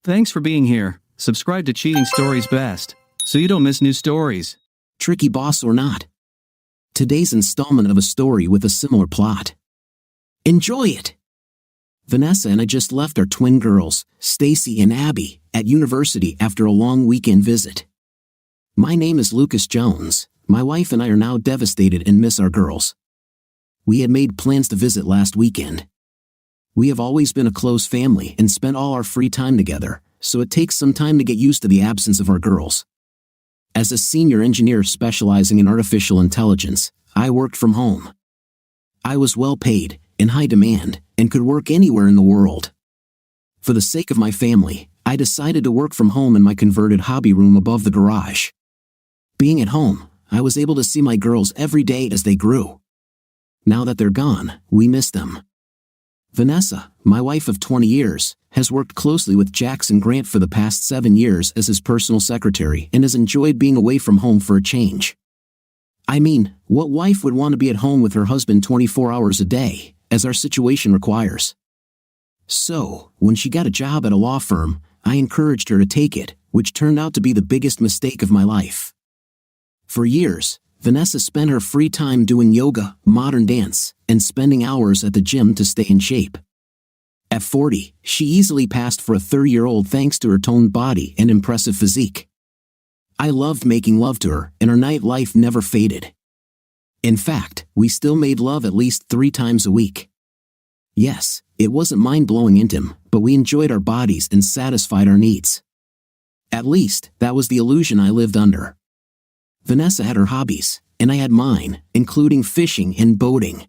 Thanks for being here. Subscribe to Cheating Stories Best, so you don't miss new stories. Tricky boss or not. Today's installment of a story with a similar plot. Enjoy it! Vanessa and I just left our twin girls, Stacy and Abby, at university after a long weekend visit. My name is Lucas Jones. My wife and I are now devastated and miss our girls. We had made plans to visit last weekend. We have always been a close family and spent all our free time together, so it takes some time to get used to the absence of our girls. As a senior engineer specializing in artificial intelligence, I worked from home. I was well paid, in high demand, and could work anywhere in the world. For the sake of my family, I decided to work from home in my converted hobby room above the garage. Being at home, I was able to see my girls every day as they grew. Now that they're gone, we miss them. Vanessa, my wife of 20 years, has worked closely with Jackson Grant for the past 7 years as his personal secretary and has enjoyed being away from home for a change. I mean, what wife would want to be at home with her husband 24 hours a day, as our situation requires? So, when she got a job at a law firm, I encouraged her to take it, which turned out to be the biggest mistake of my life. For years, Vanessa spent her free time doing yoga, modern dance, and spending hours at the gym to stay in shape. At 40, she easily passed for a 30-year-old thanks to her toned body and impressive physique. I loved making love to her, and our nightlife never faded. In fact, we still made love at least 3 times a week. Yes, it wasn't mind-blowing intimate, but we enjoyed our bodies and satisfied our needs. At least, that was the illusion I lived under. Vanessa had her hobbies, and I had mine, including fishing and boating.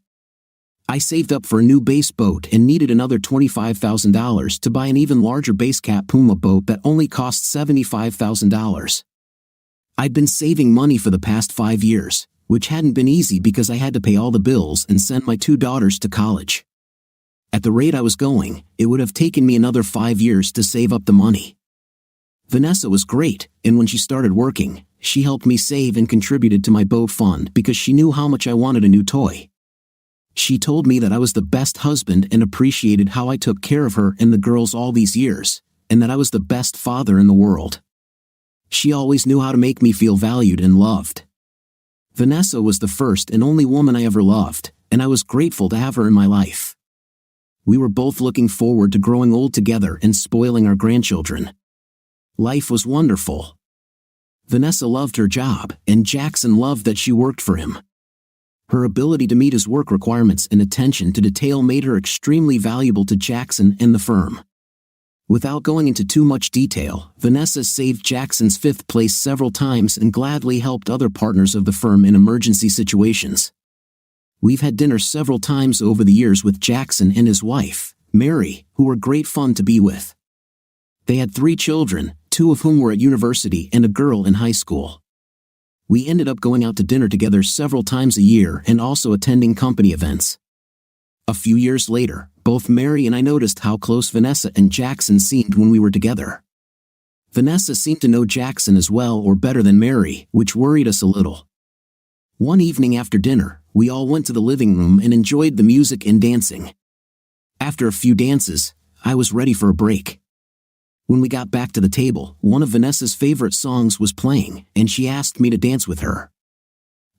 I saved up for a new base boat and needed another $25,000 to buy an even larger base cap Puma boat that only cost $75,000. I'd been saving money for the past 5 years, which hadn't been easy because I had to pay all the bills and send my 2 daughters to college. At the rate I was going, it would have taken me another 5 years to save up the money. Vanessa was great, and when she started working, she helped me save and contributed to my boat fund because she knew how much I wanted a new toy. She told me that I was the best husband and appreciated how I took care of her and the girls all these years, and that I was the best father in the world. She always knew how to make me feel valued and loved. Vanessa was the first and only woman I ever loved, and I was grateful to have her in my life. We were both looking forward to growing old together and spoiling our grandchildren. Life was wonderful. Vanessa loved her job, and Jackson loved that she worked for him. Her ability to meet his work requirements and attention to detail made her extremely valuable to Jackson and the firm. Without going into too much detail, Vanessa saved Jackson's 5th place several times and gladly helped other partners of the firm in emergency situations. We've had dinner several times over the years with Jackson and his wife, Mary, who were great fun to be with. They had 3 children, 2 of whom were at university and a girl in high school. We ended up going out to dinner together several times a year and also attending company events. A few years later, both Mary and I noticed how close Vanessa and Jackson seemed when we were together. Vanessa seemed to know Jackson as well or better than Mary, which worried us a little. One evening after dinner, we all went to the living room and enjoyed the music and dancing. After a few dances, I was ready for a break. When we got back to the table, one of Vanessa's favorite songs was playing, and she asked me to dance with her.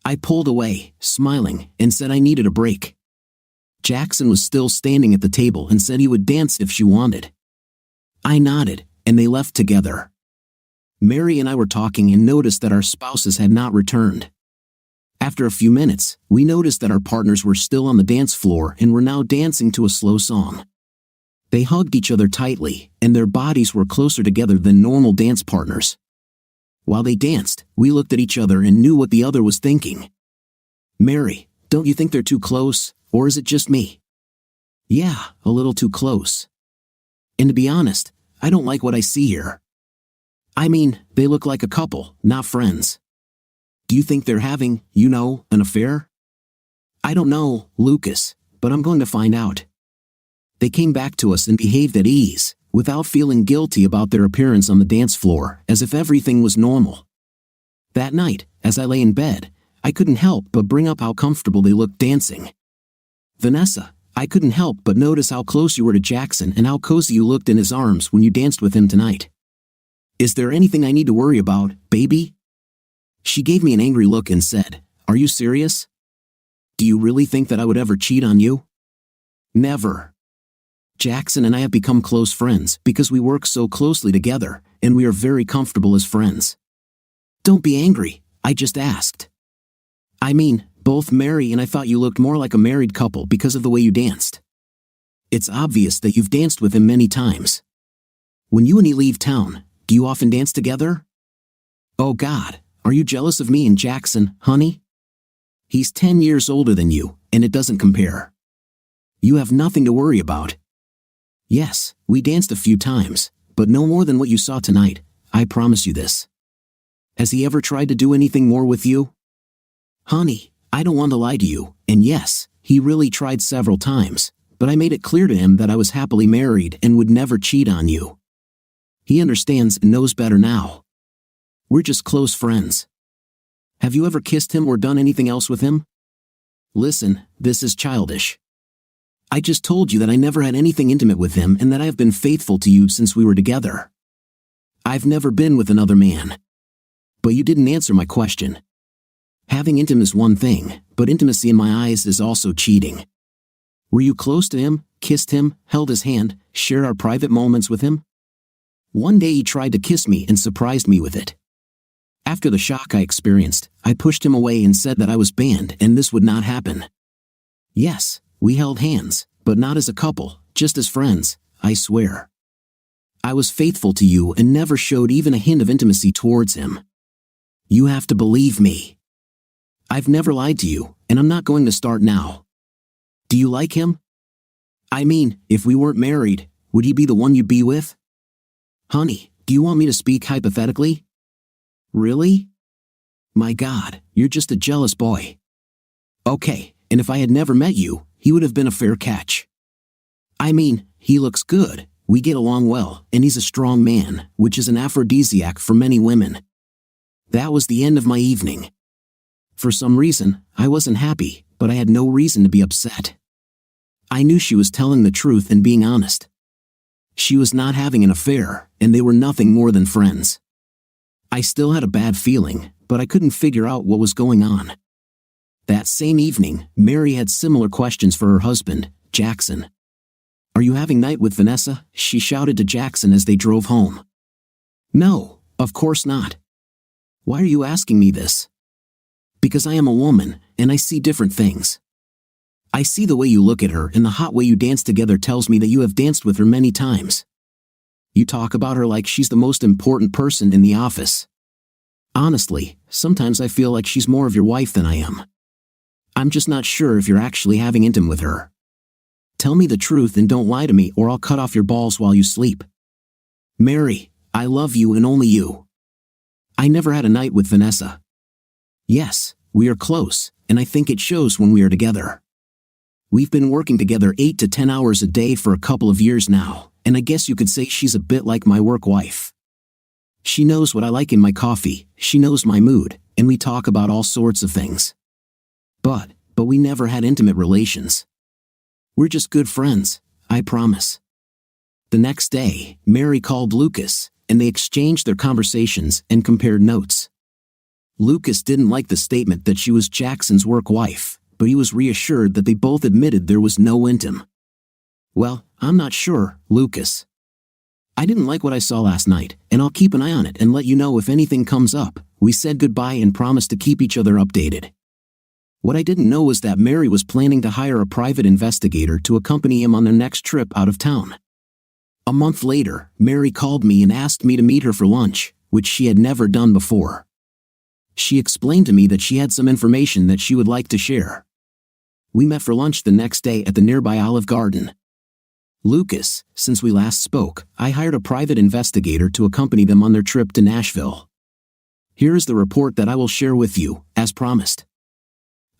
I pulled away, smiling, and said I needed a break. Jackson was still standing at the table and said he would dance if she wanted. I nodded, and they left together. Mary and I were talking and noticed that our spouses had not returned. After a few minutes, we noticed that our partners were still on the dance floor and were now dancing to a slow song. They hugged each other tightly, and their bodies were closer together than normal dance partners. While they danced, we looked at each other and knew what the other was thinking. Mary, don't you think they're too close, or is it just me? Yeah, a little too close. And to be honest, I don't like what I see here. I mean, they look like a couple, not friends. Do you think they're having, an affair? I don't know, Lucas, but I'm going to find out. They came back to us and behaved at ease, without feeling guilty about their appearance on the dance floor, as if everything was normal. That night, as I lay in bed, I couldn't help but bring up how comfortable they looked dancing. Vanessa, I couldn't help but notice how close you were to Jackson and how cozy you looked in his arms when you danced with him tonight. Is there anything I need to worry about, baby? She gave me an angry look and said, Are you serious? Do you really think that I would ever cheat on you? Never. Jackson and I have become close friends because we work so closely together, and we are very comfortable as friends. Don't be angry, I just asked. I mean, both Mary and I thought you looked more like a married couple because of the way you danced. It's obvious that you've danced with him many times. When you and he leave town, do you often dance together? Oh God, are you jealous of me and Jackson, honey? He's 10 years older than you, and it doesn't compare. You have nothing to worry about. Yes, we danced a few times, but no more than what you saw tonight, I promise you this. Has he ever tried to do anything more with you? Honey, I don't want to lie to you, and yes, he really tried several times, but I made it clear to him that I was happily married and would never cheat on you. He understands and knows better now. We're just close friends. Have you ever kissed him or done anything else with him? Listen, this is childish. I just told you that I never had anything intimate with him and that I have been faithful to you since we were together. I've never been with another man. But you didn't answer my question. Having intimacy is one thing, but intimacy in my eyes is also cheating. Were you close to him, kissed him, held his hand, shared our private moments with him? One day he tried to kiss me and surprised me with it. After the shock I experienced, I pushed him away and said that I was banned and this would not happen. Yes, we held hands, but not as a couple, just as friends, I swear. I was faithful to you and never showed even a hint of intimacy towards him. You have to believe me. I've never lied to you, and I'm not going to start now. Do you like him? I mean, if we weren't married, would he be the one you'd be with? Honey, do you want me to speak hypothetically? Really? My God, you're just a jealous boy. Okay, and if I had never met you, he would have been a fair catch. I mean, he looks good, we get along well, and he's a strong man, which is an aphrodisiac for many women. That was the end of my evening. For some reason, I wasn't happy, but I had no reason to be upset. I knew she was telling the truth and being honest. She was not having an affair, and they were nothing more than friends. I still had a bad feeling, but I couldn't figure out what was going on. That same evening, Mary had similar questions for her husband, Jackson. Are you having night with Vanessa? She shouted to Jackson as they drove home. No, of course not. Why are you asking me this? Because I am a woman, and I see different things. I see the way you look at her and the hot way you dance together tells me that you have danced with her many times. You talk about her like she's the most important person in the office. Honestly, sometimes I feel like she's more of your wife than I am. I'm just not sure if you're actually having intimacy with her. Tell me the truth and don't lie to me or I'll cut off your balls while you sleep. Mary, I love you and only you. I never had a night with Vanessa. Yes, we are close, and I think it shows when we are together. We've been working together 8 to 10 hours a day for a couple of years now, and I guess you could say she's a bit like my work wife. She knows what I like in my coffee, she knows my mood, and we talk about all sorts of things. But we never had intimate relations. We're just good friends, I promise. The next day, Mary called Lucas, and they exchanged their conversations and compared notes. Lucas didn't like the statement that she was Jackson's work wife, but he was reassured that they both admitted there was no intim. Well, I'm not sure, Lucas. I didn't like what I saw last night, and I'll keep an eye on it and let you know if anything comes up. We said goodbye and promised to keep each other updated. What I didn't know was that Mary was planning to hire a private investigator to accompany him on their next trip out of town. A month later, Mary called me and asked me to meet her for lunch, which she had never done before. She explained to me that she had some information that she would like to share. We met for lunch the next day at the nearby Olive Garden. Lucas, since we last spoke, I hired a private investigator to accompany them on their trip to Nashville. Here is the report that I will share with you, as promised.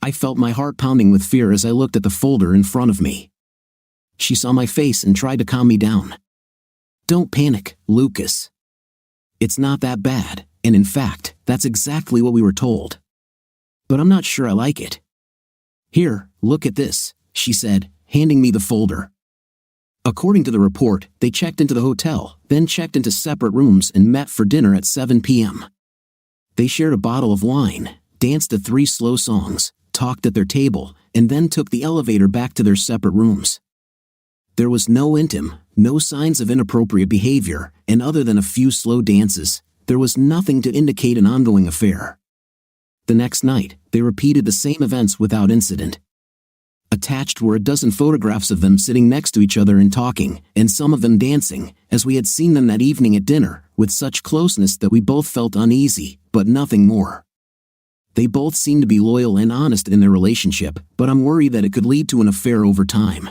I felt my heart pounding with fear as I looked at the folder in front of me. She saw my face and tried to calm me down. Don't panic, Lucas. It's not that bad, and in fact, that's exactly what we were told. But I'm not sure I like it. Here, look at this, she said, handing me the folder. According to the report, they checked into the hotel, then checked into separate rooms and met for dinner at 7 p.m. They shared a bottle of wine, danced to 3 slow songs, talked at their table, and then took the elevator back to their separate rooms. There was no intim, no signs of inappropriate behavior, and other than a few slow dances, there was nothing to indicate an ongoing affair. The next night, they repeated the same events without incident. Attached were a dozen photographs of them sitting next to each other and talking, and some of them dancing, as we had seen them that evening at dinner, with such closeness that we both felt uneasy, but nothing more. They both seemed to be loyal and honest in their relationship, but I'm worried that it could lead to an affair over time.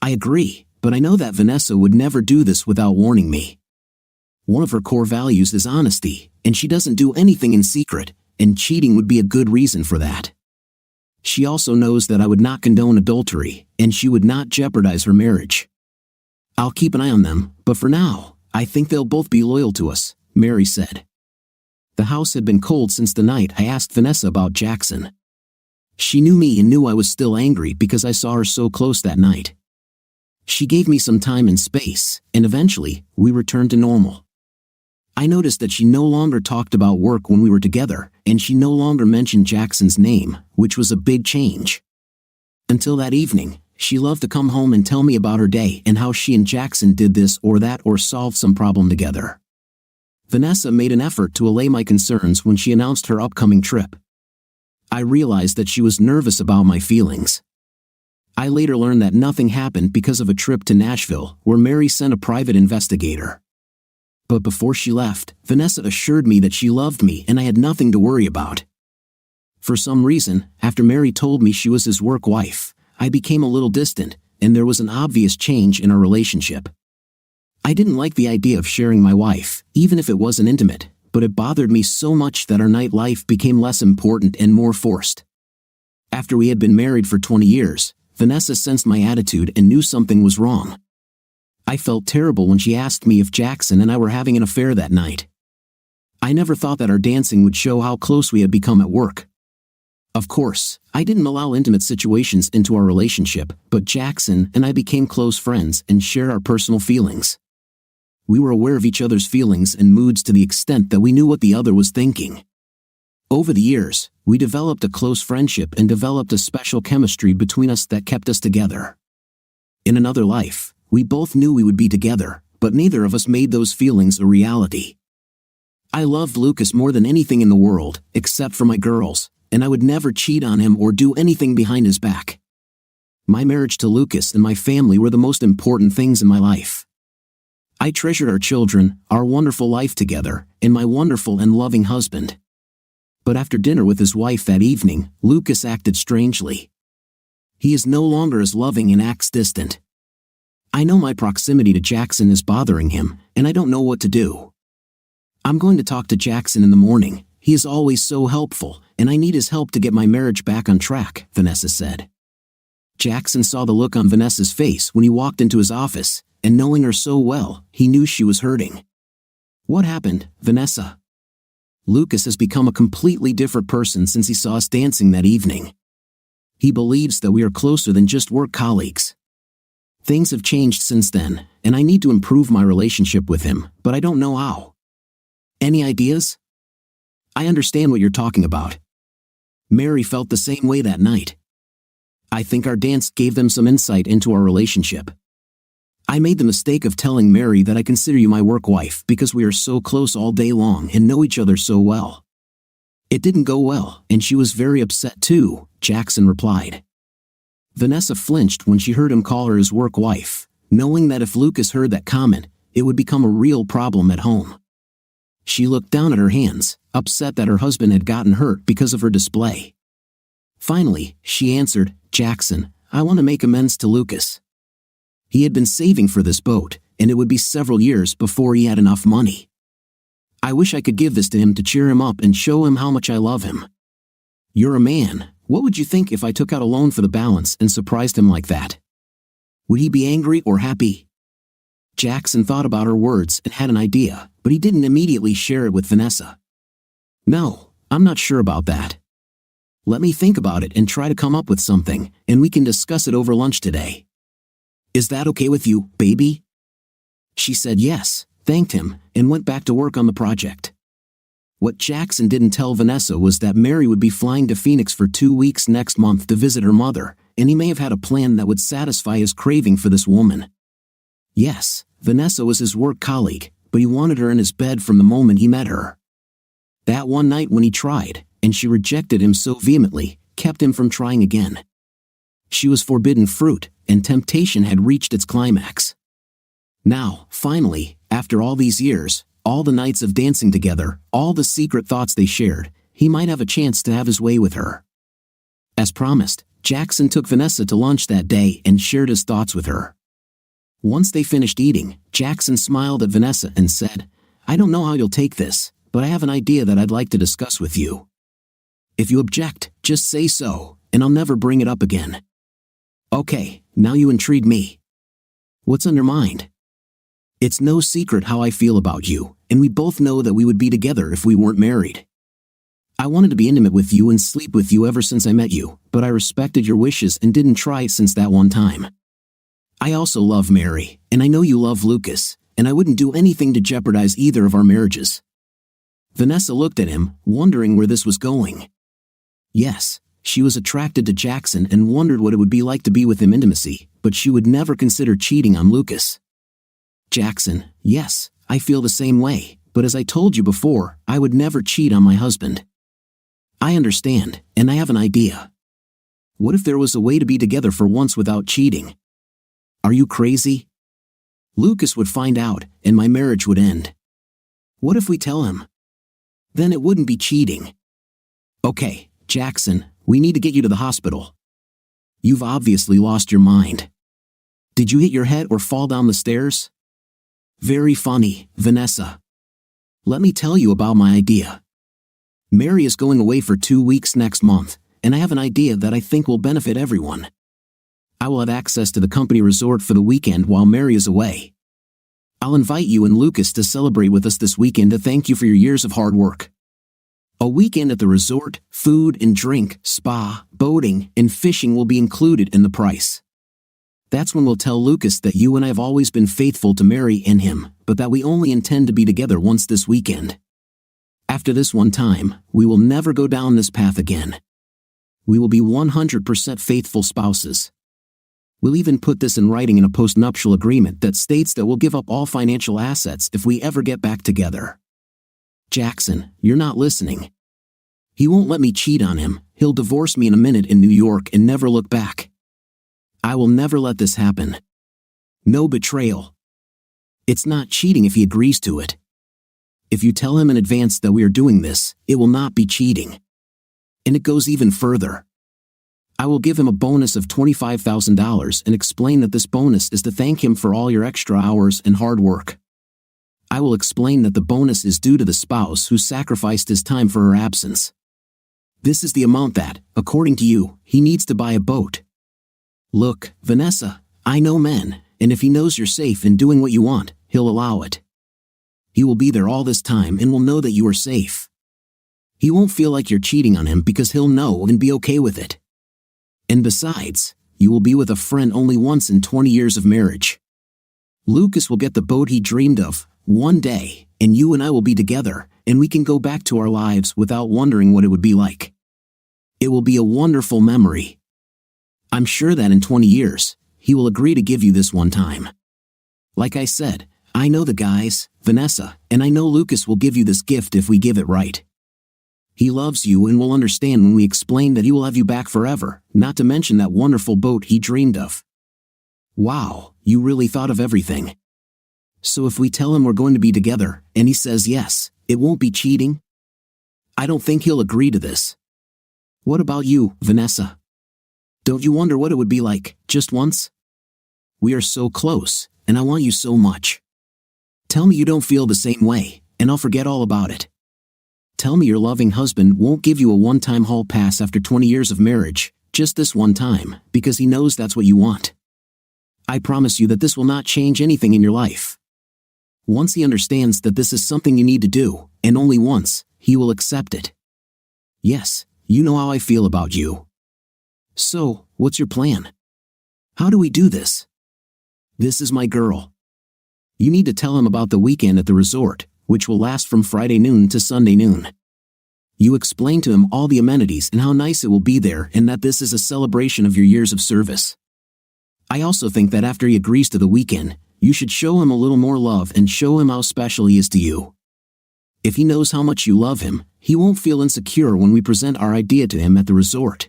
I agree, but I know that Vanessa would never do this without warning me. One of her core values is honesty, and she doesn't do anything in secret, and cheating would be a good reason for that. She also knows that I would not condone adultery, and she would not jeopardize her marriage. I'll keep an eye on them, but for now, I think they'll both be loyal to us, Mary said. The house had been cold since the night I asked Vanessa about Jackson. She knew me and knew I was still angry because I saw her so close that night. She gave me some time and space, and eventually, we returned to normal. I noticed that she no longer talked about work when we were together, and she no longer mentioned Jackson's name, which was a big change. Until that evening, she loved to come home and tell me about her day and how she and Jackson did this or that or solved some problem together. Vanessa made an effort to allay my concerns when she announced her upcoming trip. I realized that she was nervous about my feelings. I later learned that nothing happened because of a trip to Nashville, where Mary sent a private investigator. But before she left, Vanessa assured me that she loved me and I had nothing to worry about. For some reason, after Mary told me she was his work wife, I became a little distant, and there was an obvious change in our relationship. I didn't like the idea of sharing my wife, even if it wasn't intimate, but it bothered me so much that our nightlife became less important and more forced. After we had been married for 20 years, Vanessa sensed my attitude and knew something was wrong. I felt terrible when she asked me if Jackson and I were having an affair that night. I never thought that our dancing would show how close we had become at work. Of course, I didn't allow intimate situations into our relationship, but Jackson and I became close friends and shared our personal feelings. We were aware of each other's feelings and moods to the extent that we knew what the other was thinking. Over the years, we developed a close friendship and developed a special chemistry between us that kept us together. In another life, we both knew we would be together, but neither of us made those feelings a reality. I loved Lucas more than anything in the world, except for my girls, and I would never cheat on him or do anything behind his back. My marriage to Lucas and my family were the most important things in my life. I treasured our children, our wonderful life together, and my wonderful and loving husband. But after dinner with his wife that evening, Lucas acted strangely. He is no longer as loving and acts distant. I know my proximity to Jackson is bothering him, and I don't know what to do. I'm going to talk to Jackson in the morning. He is always so helpful, and I need his help to get my marriage back on track, Vanessa said. Jackson saw the look on Vanessa's face when he walked into his office, and knowing her so well, he knew she was hurting. What happened, Vanessa? Lucas has become a completely different person since he saw us dancing that evening. He believes that we are closer than just work colleagues. Things have changed since then, and I need to improve my relationship with him, but I don't know how. Any ideas? I understand what you're talking about. Mary felt the same way that night. I think our dance gave them some insight into our relationship. I made the mistake of telling Mary that I consider you my work wife because we are so close all day long and know each other so well. It didn't go well, and she was very upset too, Jackson replied. Vanessa flinched when she heard him call her his work wife, knowing that if Lucas heard that comment, it would become a real problem at home. She looked down at her hands, upset that her husband had gotten hurt because of her display. Finally, she answered, Jackson, I want to make amends to Lucas. He had been saving for this boat, and it would be several years before he had enough money. I wish I could give this to him to cheer him up and show him how much I love him. You're a man. What would you think if I took out a loan for the balance and surprised him like that? Would he be angry or happy? Jackson thought about her words and had an idea, but he didn't immediately share it with Vanessa. No, I'm not sure about that. Let me think about it and try to come up with something, and we can discuss it over lunch today. Is that okay with you, baby? She said yes, thanked him, and went back to work on the project. What Jackson didn't tell Vanessa was that Mary would be flying to Phoenix for 2 weeks next month to visit her mother, and he may have had a plan that would satisfy his craving for this woman. Yes, Vanessa was his work colleague, but he wanted her in his bed from the moment he met her. That one night when he tried, and she rejected him so vehemently, kept him from trying again. She was forbidden fruit, and temptation had reached its climax. Now, finally, after all these years, all the nights of dancing together, all the secret thoughts they shared, he might have a chance to have his way with her. As promised, Jackson took Vanessa to lunch that day and shared his thoughts with her. Once they finished eating, Jackson smiled at Vanessa and said, "I don't know how you'll take this, but I have an idea that I'd like to discuss with you. If you object, just say so, and I'll never bring it up again." "Okay, now you intrigue me. What's on your mind?" "It's no secret how I feel about you, and we both know that we would be together if we weren't married. I wanted to be intimate with you and sleep with you ever since I met you, but I respected your wishes and didn't try since that one time. I also love Mary, and I know you love Lucas, and I wouldn't do anything to jeopardize either of our marriages." Vanessa looked at him, wondering where this was going. Yes, she was attracted to Jackson and wondered what it would be like to be with him intimacy, but she would never consider cheating on Lucas. "Jackson, yes, I feel the same way, but as I told you before, I would never cheat on my husband." "I understand, and I have an idea. What if there was a way to be together for once without cheating?" "Are you crazy? Lucas would find out, and my marriage would end." "What if we tell him? Then it wouldn't be cheating." "Okay, Jackson, we need to get you to the hospital. You've obviously lost your mind. Did you hit your head or fall down the stairs?" "Very funny, Vanessa. Let me tell you about my idea. Mary is going away for 2 weeks next month, and I have an idea that I think will benefit everyone. I will have access to the company resort for the weekend while Mary is away. I'll invite you and Lucas to celebrate with us this weekend to thank you for your years of hard work. A weekend at the resort, food and drink, spa, boating, and fishing will be included in the price. That's when we'll tell Lucas that you and I have always been faithful to Mary and him, but that we only intend to be together once this weekend. After this one time, we will never go down this path again. We will be 100% faithful spouses. We'll even put this in writing in a postnuptial agreement that states that we'll give up all financial assets if we ever get back together." "Jackson, you're not listening. He won't let me cheat on him. He'll divorce me in a minute in New York and never look back. I will never let this happen. No betrayal. It's not cheating if he agrees to it. If you tell him in advance that we are doing this, it will not be cheating. And it goes even further. I will give him a bonus of $25,000 and explain that this bonus is to thank him for all your extra hours and hard work. I will explain that the bonus is due to the spouse who sacrificed his time for her absence. This is the amount that, according to you, he needs to buy a boat. Look, Vanessa, I know men, and if he knows you're safe in doing what you want, he'll allow it. He will be there all this time and will know that you are safe. He won't feel like you're cheating on him because he'll know and be okay with it. And besides, you will be with a friend only once in 20 years of marriage. Lucas will get the boat he dreamed of, one day, and you and I will be together, and we can go back to our lives without wondering what it would be like. It will be a wonderful memory. I'm sure that in 20 years, he will agree to give you this one time. Like I said, I know the guys, Vanessa, and I know Lucas will give you this gift if we give it right. He loves you and will understand when we explain that he will have you back forever, not to mention that wonderful boat he dreamed of. Wow, you really thought of everything. So if we tell him we're going to be together, and he says yes, it won't be cheating? I don't think he'll agree to this. What about you, Vanessa? Don't you wonder what it would be like, just once? We are so close, and I want you so much. Tell me you don't feel the same way, and I'll forget all about it. Tell me your loving husband won't give you a one-time hall pass after 20 years of marriage, just this one time, because he knows that's what you want. I promise you that this will not change anything in your life. Once he understands that this is something you need to do, and only once, he will accept it. Yes, you know how I feel about you. So, what's your plan? How do we do this? This is my girl. You need to tell him about the weekend at the resort, which will last from Friday noon to Sunday noon. You explain to him all the amenities and how nice it will be there, and that this is a celebration of your years of service. I also think that after he agrees to the weekend, you should show him a little more love and show him how special he is to you. If he knows how much you love him, he won't feel insecure when we present our idea to him at the resort.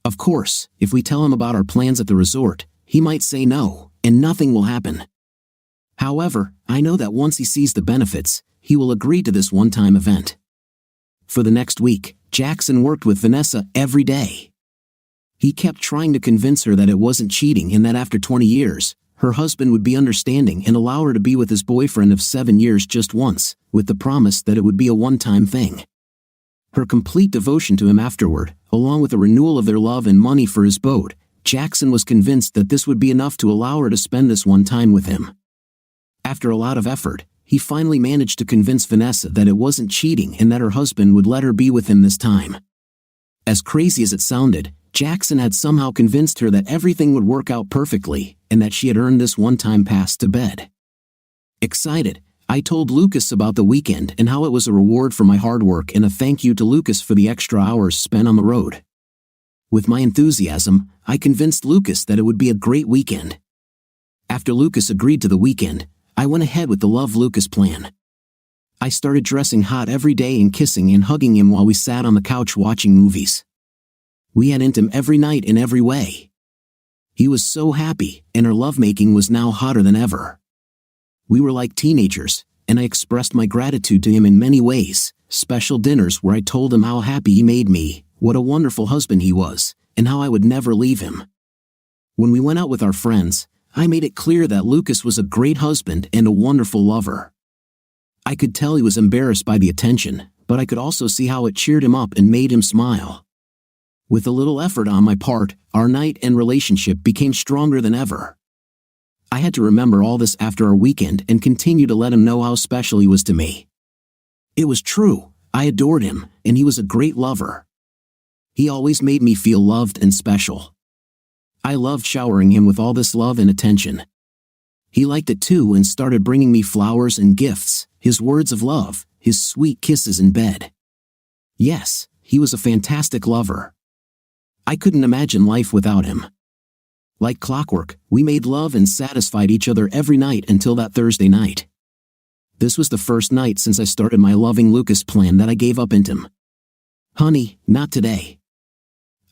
Of course, if we tell him about our plans at the resort, he might say no, and nothing will happen. However, I know that once he sees the benefits, he will agree to this one-time event. For the next week, Jackson worked with Vanessa every day. He kept trying to convince her that it wasn't cheating and that after 20 years, her husband would be understanding and allow her to be with his boyfriend of 7 years just once, with the promise that it would be a one-time thing. Her complete devotion to him afterward, along with a renewal of their love and money for his boat, Jackson was convinced that this would be enough to allow her to spend this one time with him. After a lot of effort, he finally managed to convince Vanessa that it wasn't cheating and that her husband would let her be with him this time. As crazy as it sounded, Jackson had somehow convinced her that everything would work out perfectly and that she had earned this one-time pass to bed. Excited, I told Lucas about the weekend and how it was a reward for my hard work and a thank you to Lucas for the extra hours spent on the road. With my enthusiasm, I convinced Lucas that it would be a great weekend. After Lucas agreed to the weekend, I went ahead with the Love Lucas plan. I started dressing hot every day and kissing and hugging him while we sat on the couch watching movies. We had him every night in every way. He was so happy, and our lovemaking was now hotter than ever. We were like teenagers, and I expressed my gratitude to him in many ways, special dinners where I told him how happy he made me, what a wonderful husband he was, and how I would never leave him. When we went out with our friends, I made it clear that Lucas was a great husband and a wonderful lover. I could tell he was embarrassed by the attention, but I could also see how it cheered him up and made him smile. With a little effort on my part, our night and relationship became stronger than ever. I had to remember all this after our weekend and continue to let him know how special he was to me. It was true, I adored him, and he was a great lover. He always made me feel loved and special. I loved showering him with all this love and attention. He liked it too and started bringing me flowers and gifts, his words of love, his sweet kisses in bed. Yes, he was a fantastic lover. I couldn't imagine life without him. Like clockwork, we made love and satisfied each other every night until that Thursday night. This was the first night since I started my loving Lucas plan that I gave up him. Honey, not today.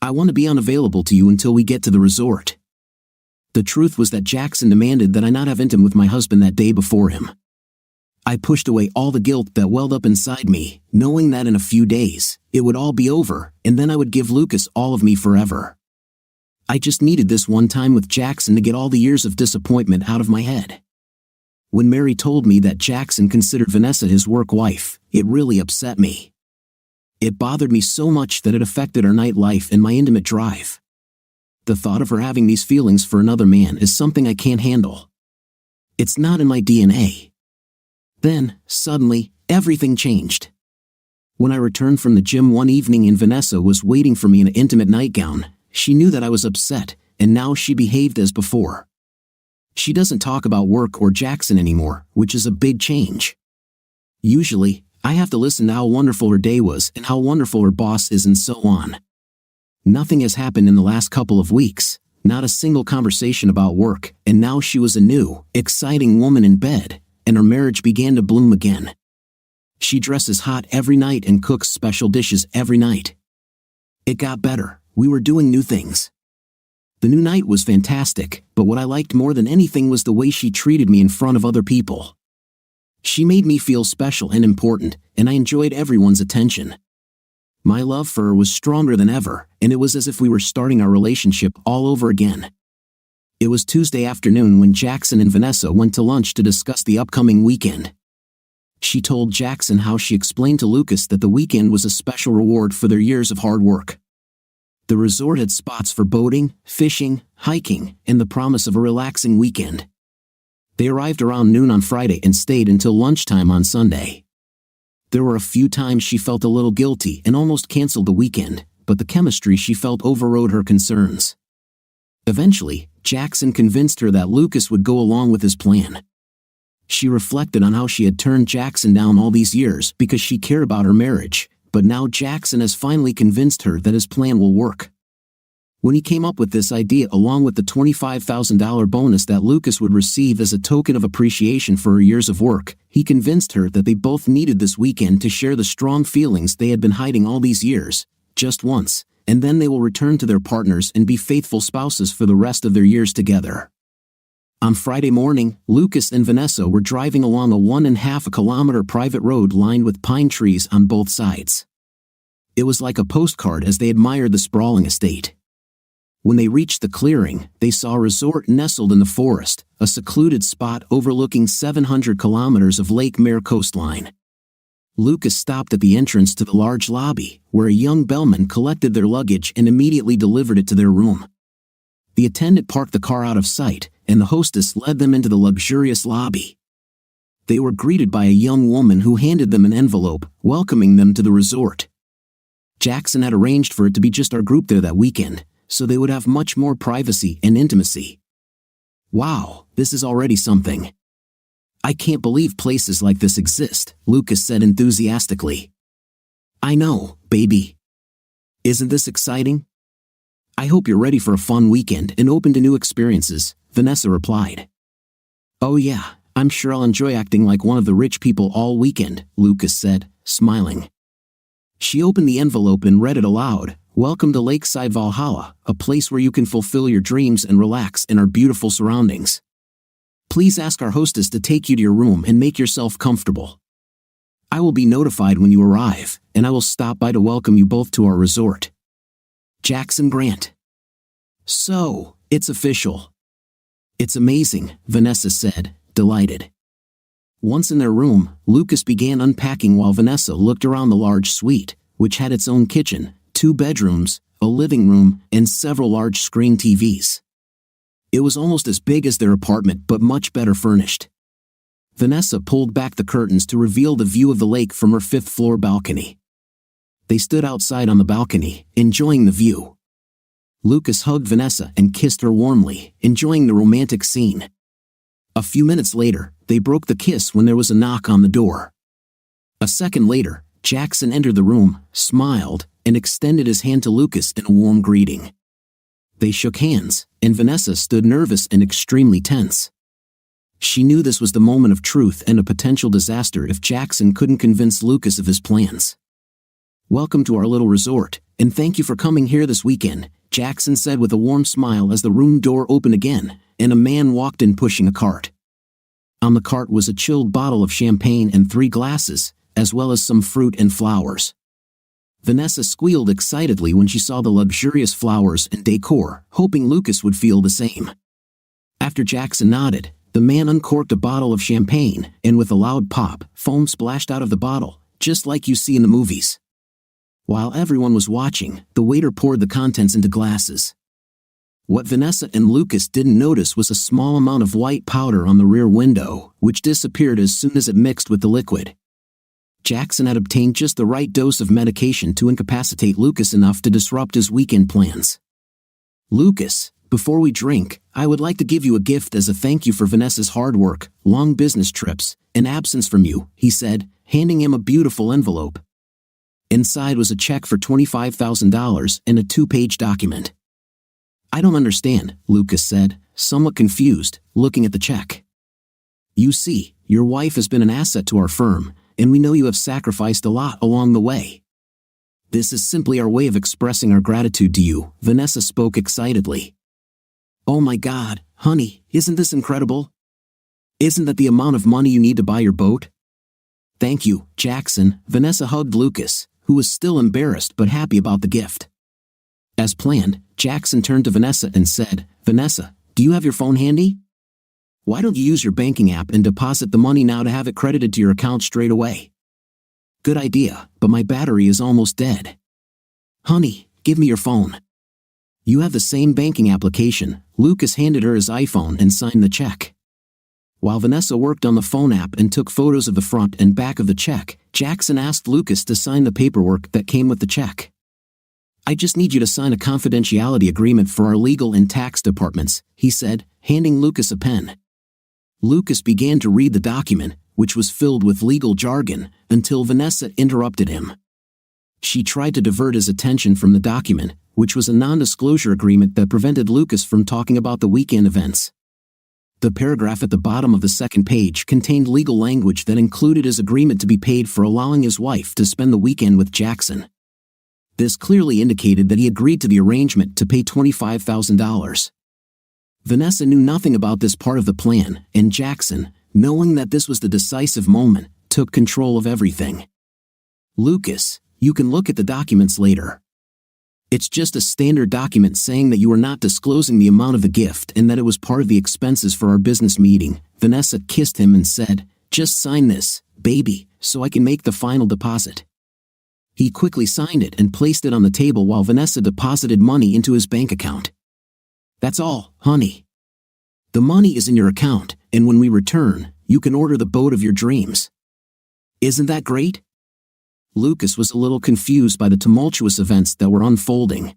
I want to be unavailable to you until we get to the resort. The truth was that Jackson demanded that I not have intim with my husband that day before him. I pushed away all the guilt that welled up inside me, knowing that in a few days, it would all be over, and then I would give Lucas all of me forever. I just needed this one time with Jackson to get all the years of disappointment out of my head. When Mary told me that Jackson considered Vanessa his work wife, it really upset me. It bothered me so much that it affected our nightlife and my intimate drive. The thought of her having these feelings for another man is something I can't handle. It's not in my DNA. Then, suddenly, everything changed. When I returned from the gym one evening and Vanessa was waiting for me in an intimate nightgown, she knew that I was upset, and now she behaved as before. She doesn't talk about work or Jackson anymore, which is a big change. Usually, I have to listen to how wonderful her day was and how wonderful her boss is and so on. Nothing has happened in the last couple of weeks, not a single conversation about work, and now she was a new, exciting woman in bed, and her marriage began to bloom again. She dresses hot every night and cooks special dishes every night. It got better, we were doing new things. The new night was fantastic, but what I liked more than anything was the way she treated me in front of other people. She made me feel special and important, and I enjoyed everyone's attention. My love for her was stronger than ever, and it was as if we were starting our relationship all over again. It was Tuesday afternoon when Jackson and Vanessa went to lunch to discuss the upcoming weekend. She told Jackson how she explained to Lucas that the weekend was a special reward for their years of hard work. The resort had spots for boating, fishing, hiking, and the promise of a relaxing weekend. They arrived around noon on Friday and stayed until lunchtime on Sunday. There were a few times she felt a little guilty and almost canceled the weekend, but the chemistry she felt overrode her concerns. Eventually, Jackson convinced her that Lucas would go along with his plan. She reflected on how she had turned Jackson down all these years because she cared about her marriage, but now Jackson has finally convinced her that his plan will work. When he came up with this idea along with the $25,000 bonus that Lucas would receive as a token of appreciation for her years of work, he convinced her that they both needed this weekend to share the strong feelings they had been hiding all these years, just once, and then they will return to their partners and be faithful spouses for the rest of their years together. On Friday morning, Lucas and Vanessa were driving along a 1.5 kilometer private road lined with pine trees on both sides. It was like a postcard as they admired the sprawling estate. When they reached the clearing, they saw a resort nestled in the forest, a secluded spot overlooking 700 kilometers of Lake Mare coastline. Lucas stopped at the entrance to the large lobby, where a young bellman collected their luggage and immediately delivered it to their room. The attendant parked the car out of sight, and the hostess led them into the luxurious lobby. They were greeted by a young woman who handed them an envelope, welcoming them to the resort. Jackson had arranged for it to be just our group there that weekend, so they would have much more privacy and intimacy. Wow, this is already something. I can't believe places like this exist, Lucas said enthusiastically. I know, baby. Isn't this exciting? I hope you're ready for a fun weekend and open to new experiences, Vanessa replied. Oh yeah, I'm sure I'll enjoy acting like one of the rich people all weekend, Lucas said, smiling. She opened the envelope and read it aloud. Welcome to Lakeside Valhalla, a place where you can fulfill your dreams and relax in our beautiful surroundings. Please ask our hostess to take you to your room and make yourself comfortable. I will be notified when you arrive, and I will stop by to welcome you both to our resort. Jackson Grant. So, it's official. It's amazing, Vanessa said, delighted. Once in their room, Lucas began unpacking while Vanessa looked around the large suite, which had its own kitchen, 2 bedrooms, a living room, and several large screen TVs. It was almost as big as their apartment but much better furnished. Vanessa pulled back the curtains to reveal the view of the lake from her 5th-floor balcony. They stood outside on the balcony, enjoying the view. Lucas hugged Vanessa and kissed her warmly, enjoying the romantic scene. A few minutes later, they broke the kiss when there was a knock on the door. A second later, Jackson entered the room, smiled, and extended his hand to Lucas in a warm greeting. They shook hands, and Vanessa stood nervous and extremely tense. She knew this was the moment of truth and a potential disaster if Jackson couldn't convince Lucas of his plans. Welcome to our little resort, and thank you for coming here this weekend, Jackson said with a warm smile as the room door opened again, and a man walked in pushing a cart. On the cart was a chilled bottle of champagne and 3 glasses, as well as some fruit and flowers. Vanessa squealed excitedly when she saw the luxurious flowers and decor, hoping Lucas would feel the same. After Jackson nodded, the man uncorked a bottle of champagne, and with a loud pop, foam splashed out of the bottle, just like you see in the movies. While everyone was watching, the waiter poured the contents into glasses. What Vanessa and Lucas didn't notice was a small amount of white powder on the rear window, which disappeared as soon as it mixed with the liquid. Jackson had obtained just the right dose of medication to incapacitate Lucas enough to disrupt his weekend plans. Lucas, before we drink, I would like to give you a gift as a thank you for Vanessa's hard work, long business trips, and absence from you, he said, handing him a beautiful envelope. Inside was a check for $25,000 and a 2-page document. I don't understand, Lucas said, somewhat confused, looking at the check. You see, your wife has been an asset to our firm, and we know you have sacrificed a lot along the way. This is simply our way of expressing our gratitude to you, Vanessa spoke excitedly. Oh my God, honey, isn't this incredible? Isn't that the amount of money you need to buy your boat? Thank you, Jackson, Vanessa hugged Lucas, who was still embarrassed but happy about the gift. As planned, Jackson turned to Vanessa and said, Vanessa, do you have your phone handy? Why don't you use your banking app and deposit the money now to have it credited to your account straight away? Good idea, but my battery is almost dead. Honey, give me your phone. You have the same banking application. Lucas handed her his iPhone and signed the check. While Vanessa worked on the phone app and took photos of the front and back of the check, Jackson asked Lucas to sign the paperwork that came with the check. "I just need you to sign a confidentiality agreement for our legal and tax departments," he said, handing Lucas a pen. Lucas began to read the document, which was filled with legal jargon, until Vanessa interrupted him. She tried to divert his attention from the document, which was a non-disclosure agreement that prevented Lucas from talking about the weekend events. The paragraph at the bottom of the second page contained legal language that included his agreement to be paid for allowing his wife to spend the weekend with Jackson. This clearly indicated that he agreed to the arrangement to pay $25,000. Vanessa knew nothing about this part of the plan, and Jackson, knowing that this was the decisive moment, took control of everything. "Lucas, you can look at the documents later. It's just a standard document saying that you are not disclosing the amount of the gift and that it was part of the expenses for our business meeting." Vanessa kissed him and said, "Just sign this, baby, so I can make the final deposit." He quickly signed it and placed it on the table while Vanessa deposited money into his bank account. "That's all, honey. The money is in your account, and when we return, you can order the boat of your dreams. Isn't that great?" Lucas was a little confused by the tumultuous events that were unfolding.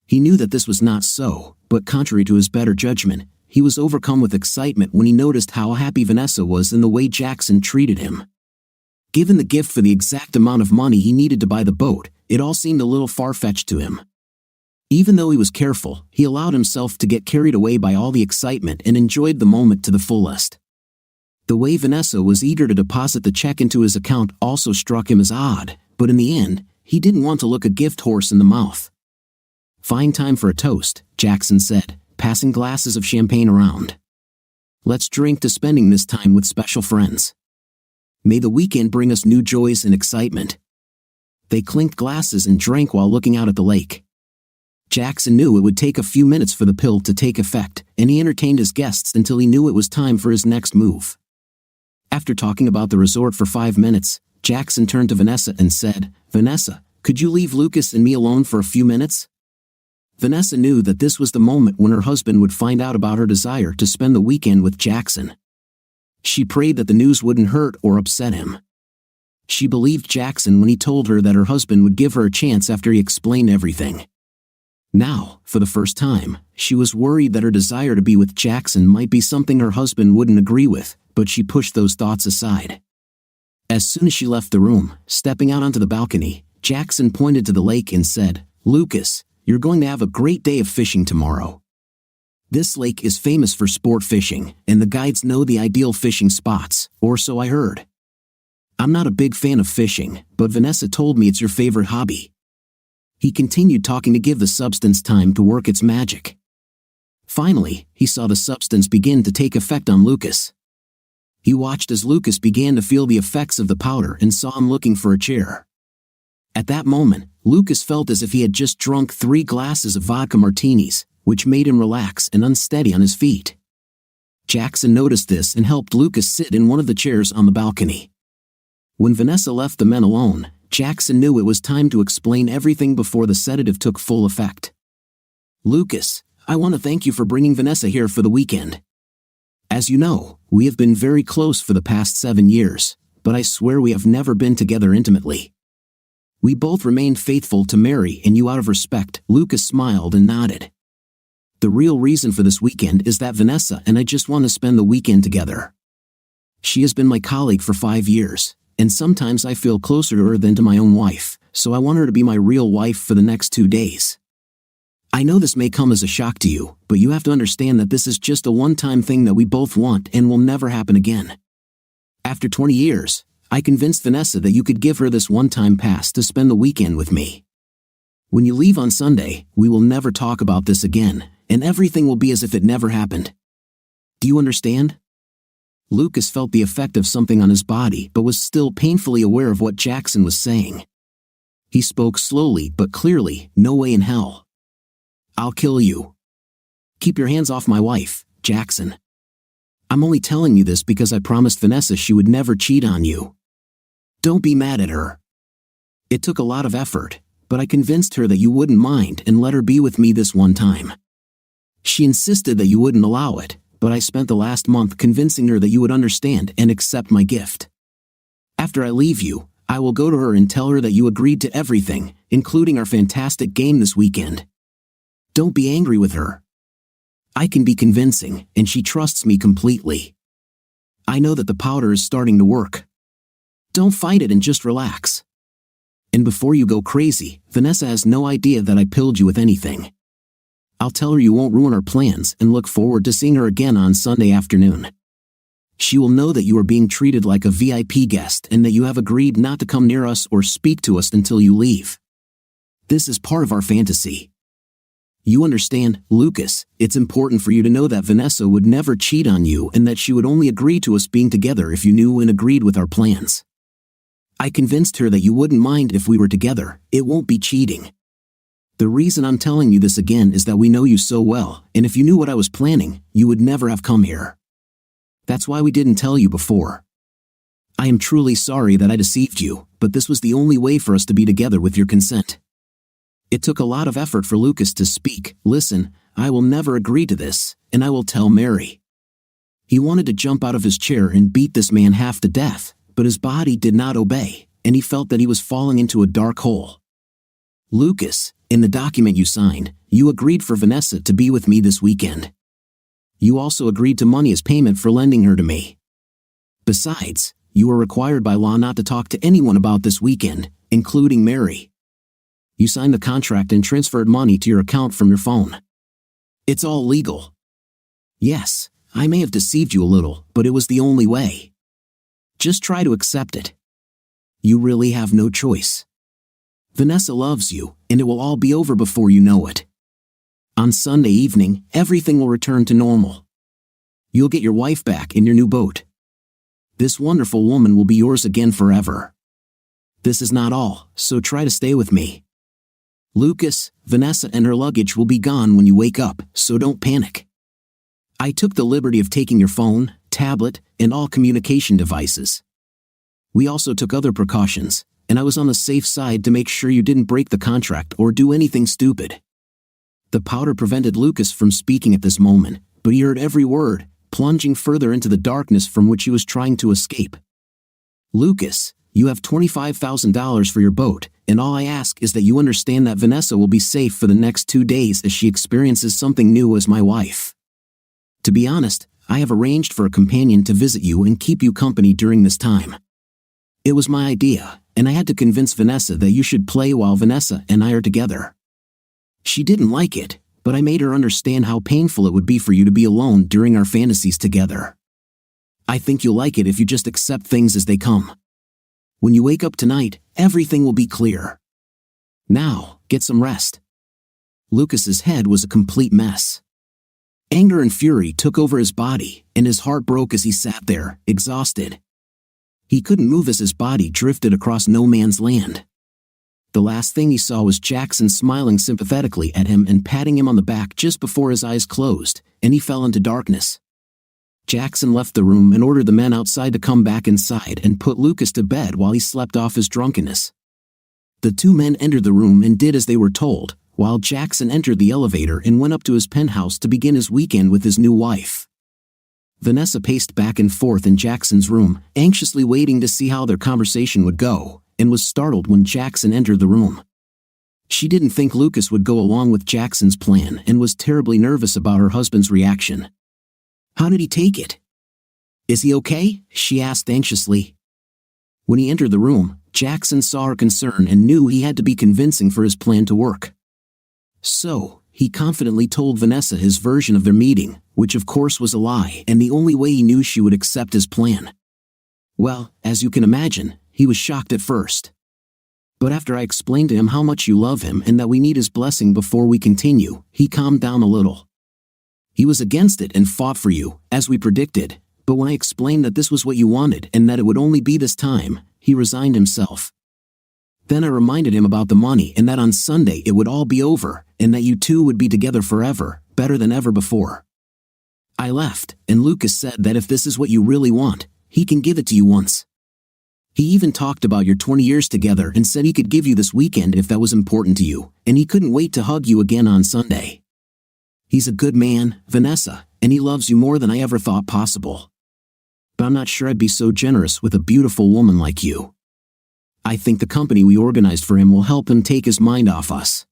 He knew that this was not so, but contrary to his better judgment, he was overcome with excitement when he noticed how happy Vanessa was in the way Jackson treated him. Given the gift for the exact amount of money he needed to buy the boat, it all seemed a little far-fetched to him. Even though he was careful, he allowed himself to get carried away by all the excitement and enjoyed the moment to the fullest. The way Vanessa was eager to deposit the check into his account also struck him as odd, but in the end, he didn't want to look a gift horse in the mouth. "Fine time for a toast," Jackson said, passing glasses of champagne around. "Let's drink to spending this time with special friends. May the weekend bring us new joys and excitement." They clinked glasses and drank while looking out at the lake. Jackson knew it would take a few minutes for the pill to take effect, and he entertained his guests until he knew it was time for his next move. After talking about the resort for 5 minutes, Jackson turned to Vanessa and said, "Vanessa, could you leave Lucas and me alone for a few minutes?" Vanessa knew that this was the moment when her husband would find out about her desire to spend the weekend with Jackson. She prayed that the news wouldn't hurt or upset him. She believed Jackson when he told her that her husband would give her a chance after he explained everything. Now, for the first time, she was worried that her desire to be with Jackson might be something her husband wouldn't agree with, but she pushed those thoughts aside. As soon as she left the room, stepping out onto the balcony, Jackson pointed to the lake and said, "Lucas, you're going to have a great day of fishing tomorrow. This lake is famous for sport fishing, and the guides know the ideal fishing spots, or so I heard. I'm not a big fan of fishing, but Vanessa told me it's your favorite hobby." He continued talking to give the substance time to work its magic. Finally, he saw the substance begin to take effect on Lucas. He watched as Lucas began to feel the effects of the powder and saw him looking for a chair. At that moment, Lucas felt as if he had just drunk 3 glasses of vodka martinis, which made him relax and unsteady on his feet. Jackson noticed this and helped Lucas sit in one of the chairs on the balcony. When Vanessa left the men alone, Jackson knew it was time to explain everything before the sedative took full effect. "Lucas, I want to thank you for bringing Vanessa here for the weekend. As you know, we have been very close for the past 7 years, but I swear we have never been together intimately. We both remained faithful to Mary and you out of respect." Lucas smiled and nodded. "The real reason for this weekend is that Vanessa and I just want to spend the weekend together. She has been my colleague for 5 years, and sometimes I feel closer to her than to my own wife, so I want her to be my real wife for the next 2 days. I know this may come as a shock to you, but you have to understand that this is just a one-time thing that we both want and will never happen again. After 20 years, I convinced Vanessa that you could give her this one-time pass to spend the weekend with me. When you leave on Sunday, we will never talk about this again, and everything will be as if it never happened. Do you understand?" Lucas felt the effect of something on his body but was still painfully aware of what Jackson was saying. He spoke slowly but clearly, "No way in hell. I'll kill you. Keep your hands off my wife, Jackson. I'm only telling you this because I promised Vanessa she would never cheat on you. Don't be mad at her. It took a lot of effort, but I convinced her that you wouldn't mind and let her be with me this one time. She insisted that you wouldn't allow it, but I spent the last month convincing her that you would understand and accept my gift. After I leave you, I will go to her and tell her that you agreed to everything, including our fantastic game this weekend. Don't be angry with her. I can be convincing, and she trusts me completely. I know that the powder is starting to work. Don't fight it and just relax. And before you go crazy, Vanessa has no idea that I pilled you with anything. I'll tell her you won't ruin our plans and look forward to seeing her again on Sunday afternoon. She will know that you are being treated like a VIP guest and that you have agreed not to come near us or speak to us until you leave. This is part of our fantasy. You understand, Lucas, it's important for you to know that Vanessa would never cheat on you and that she would only agree to us being together if you knew and agreed with our plans. I convinced her that you wouldn't mind if we were together. It won't be cheating. The reason I'm telling you this again is that we know you so well, and if you knew what I was planning, you would never have come here. That's why we didn't tell you before. I am truly sorry that I deceived you, but this was the only way for us to be together with your consent. It took a lot of effort for Lucas to speak. Listen, I will never agree to this, and I will tell Mary. He wanted to jump out of his chair and beat this man half to death, but his body did not obey, and he felt that he was falling into a dark hole. Lucas, in the document you signed, you agreed for Vanessa to be with me this weekend. You also agreed to money as payment for lending her to me. Besides, you are required by law not to talk to anyone about this weekend, including Mary. You signed the contract and transferred money to your account from your phone. It's all legal. Yes, I may have deceived you a little, but it was the only way. Just try to accept it. You really have no choice. Vanessa loves you, and it will all be over before you know it. On Sunday evening, everything will return to normal. You'll get your wife back in your new boat. This wonderful woman will be yours again forever. This is not all, so try to stay with me. Lucas, Vanessa and her luggage will be gone when you wake up, so don't panic. I took the liberty of taking your phone, tablet, and all communication devices. We also took other precautions, and I was on the safe side to make sure you didn't break the contract or do anything stupid. The powder prevented Lucas from speaking at this moment, but he heard every word, plunging further into the darkness from which he was trying to escape. Lucas, you have $25,000 for your boat, and all I ask is that you understand that Vanessa will be safe for the next 2 days as she experiences something new as my wife. To be honest, I have arranged for a companion to visit you and keep you company during this time. It was my idea, and I had to convince Vanessa that you should play while Vanessa and I are together. She didn't like it, but I made her understand how painful it would be for you to be alone during our fantasies together. I think you'll like it if you just accept things as they come. When you wake up tonight, everything will be clear. Now, get some rest. Lucas's head was a complete mess. Anger and fury took over his body, and his heart broke as he sat there, exhausted. He couldn't move as his body drifted across no man's land. The last thing he saw was Jackson smiling sympathetically at him and patting him on the back just before his eyes closed, and he fell into darkness. Jackson left the room and ordered the men outside to come back inside and put Lucas to bed while he slept off his drunkenness. The two men entered the room and did as they were told, while Jackson entered the elevator and went up to his penthouse to begin his weekend with his new wife. Vanessa paced back and forth in Jackson's room, anxiously waiting to see how their conversation would go, and was startled when Jackson entered the room. She didn't think Lucas would go along with Jackson's plan and was terribly nervous about her husband's reaction. How did he take it? Is he okay? She asked anxiously. When he entered the room, Jackson saw her concern and knew he had to be convincing for his plan to work. So, he confidently told Vanessa his version of their meeting, which of course was a lie and the only way he knew she would accept his plan. Well, as you can imagine, he was shocked at first. But after I explained to him how much you love him and that we need his blessing before we continue, he calmed down a little. He was against it and fought for you, as we predicted, but when I explained that this was what you wanted and that it would only be this time, he resigned himself. Then I reminded him about the money and that on Sunday it would all be over, and that you two would be together forever, better than ever before. I left, and Lucas said that if this is what you really want, he can give it to you once. He even talked about your 20 years together and said he could give you this weekend if that was important to you, and he couldn't wait to hug you again on Sunday. He's a good man, Vanessa, and he loves you more than I ever thought possible. But I'm not sure I'd be so generous with a beautiful woman like you. I think the company we organized for him will help him take his mind off us.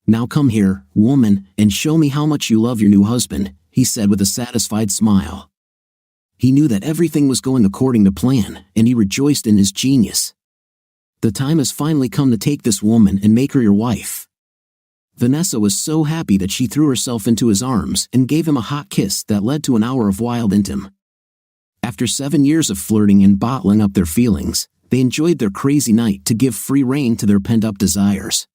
Now come here, woman, and show me how much you love your new husband, he said with a satisfied smile. He knew that everything was going according to plan, and he rejoiced in his genius. The time has finally come to take this woman and make her your wife. Vanessa was so happy that she threw herself into his arms and gave him a hot kiss that led to an hour of wild intimacy. After 7 years of flirting and bottling up their feelings, they enjoyed their crazy night to give free rein to their pent-up desires.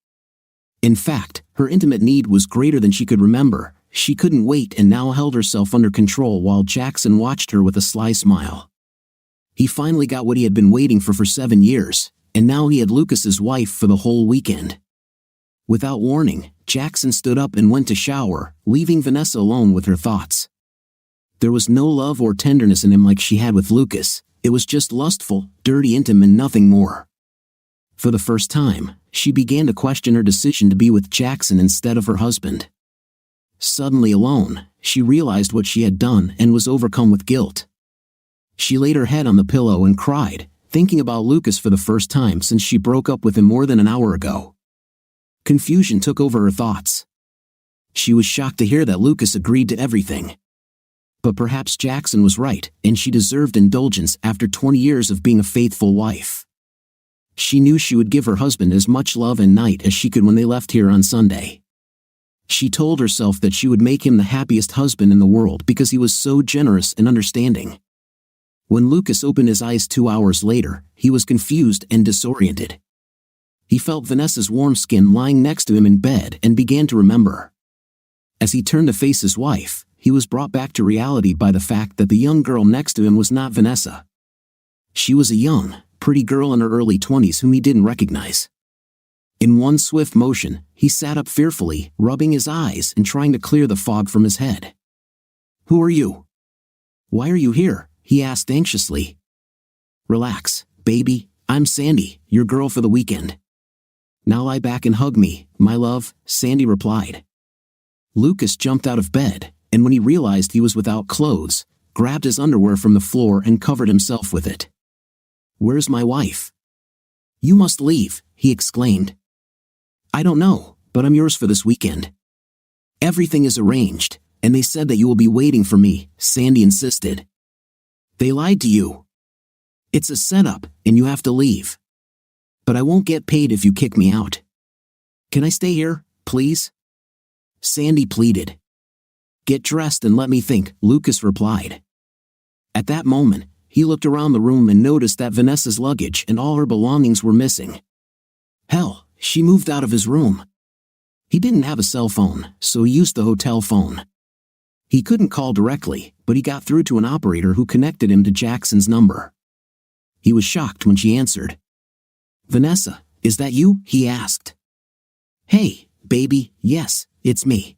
In fact, her intimate need was greater than she could remember. She couldn't wait and now held herself under control while Jackson watched her with a sly smile. He finally got what he had been waiting for 7 years, and now he had Lucas's wife for the whole weekend. Without warning, Jackson stood up and went to shower, leaving Vanessa alone with her thoughts. There was no love or tenderness in him like she had with Lucas. It was just lustful, dirty intimacy and nothing more. For the first time, she began to question her decision to be with Jackson instead of her husband. Suddenly alone, she realized what she had done and was overcome with guilt. She laid her head on the pillow and cried, thinking about Lucas for the first time since she broke up with him more than an hour ago. Confusion took over her thoughts. She was shocked to hear that Lucas agreed to everything. But perhaps Jackson was right, and she deserved indulgence after 20 years of being a faithful wife. She knew she would give her husband as much love and night as she could when they left here on Sunday. She told herself that she would make him the happiest husband in the world because he was so generous and understanding. When Lucas opened his eyes 2 hours later, he was confused and disoriented. He felt Vanessa's warm skin lying next to him in bed and began to remember. As he turned to face his wife, he was brought back to reality by the fact that the young girl next to him was not Vanessa. She was a young, pretty girl in her early 20s whom he didn't recognize. In one swift motion, he sat up fearfully, rubbing his eyes and trying to clear the fog from his head. "Who are you? Why are you here?" he asked anxiously. "Relax, baby, I'm Sandy, your girl for the weekend. Now lie back and hug me, my love," Sandy replied. Lucas jumped out of bed, and when he realized he was without clothes, grabbed his underwear from the floor and covered himself with it. "Where's my wife?" "You must leave," he exclaimed. "I don't know, but I'm yours for this weekend. Everything is arranged, and they said that you will be waiting for me," Sandy insisted. "They lied to you. It's a setup, and you have to leave. But I won't get paid if you kick me out. Can I stay here, please?" Sandy pleaded. "Get dressed and let me think," Lucas replied. At that moment, he looked around the room and noticed that Vanessa's luggage and all her belongings were missing. Hell, she moved out of his room. He didn't have a cell phone, so he used the hotel phone. He couldn't call directly, but he got through to an operator who connected him to Jackson's number. He was shocked when she answered. "Vanessa, is that you?" he asked. "Hey, baby, yes, it's me.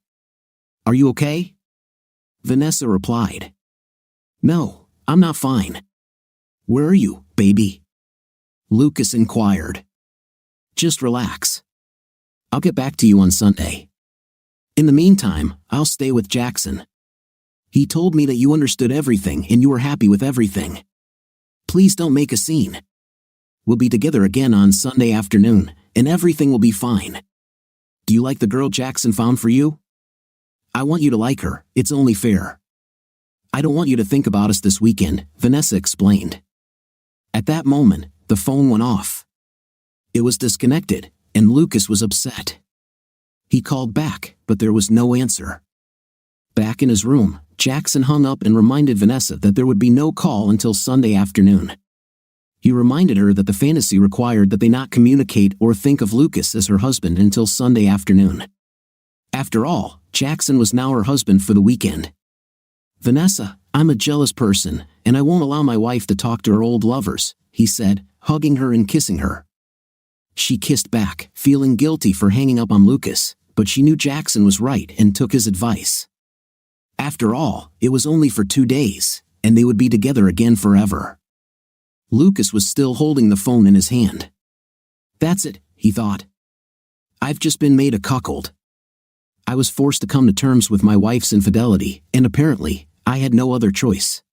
Are you okay?" Vanessa replied. "No, I'm not fine." "Where are you, baby?" Lucas inquired. "Just relax. I'll get back to you on Sunday. In the meantime, I'll stay with Jackson. He told me that you understood everything and you were happy with everything. Please don't make a scene. We'll be together again on Sunday afternoon, and everything will be fine. Do you like the girl Jackson found for you? I want you to like her, it's only fair. I don't want you to think about us this weekend," Vanessa explained. At that moment, the phone went off. It was disconnected, and Lucas was upset. He called back, but there was no answer. Back in his room, Jackson hung up and reminded Vanessa that there would be no call until Sunday afternoon. He reminded her that the fantasy required that they not communicate or think of Lucas as her husband until Sunday afternoon. After all, Jackson was now her husband for the weekend. "Vanessa, I'm a jealous person, and I won't allow my wife to talk to her old lovers," he said, hugging her and kissing her. She kissed back, feeling guilty for hanging up on Lucas, but she knew Jackson was right and took his advice. After all, it was only for 2 days, and they would be together again forever. Lucas was still holding the phone in his hand. "That's it," he thought. "I've just been made a cuckold. I was forced to come to terms with my wife's infidelity, and apparently, I had no other choice.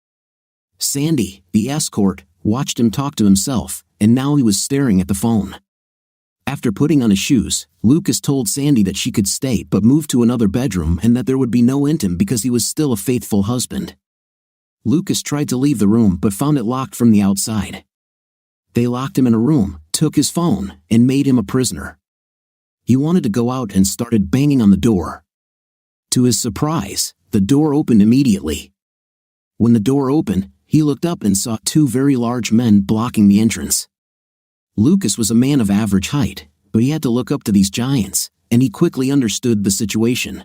Sandy, the escort, watched him talk to himself, and now he was staring at the phone. After putting on his shoes, Lucas told Sandy that she could stay but move to another bedroom and that there would be no intim because he was still a faithful husband. Lucas tried to leave the room but found it locked from the outside. They locked him in a room, took his phone, and made him a prisoner. He wanted to go out and started banging on the door. To his surprise, the door opened immediately. When the door opened, he looked up and saw two very large men blocking the entrance. Lucas was a man of average height, but he had to look up to these giants, and he quickly understood the situation.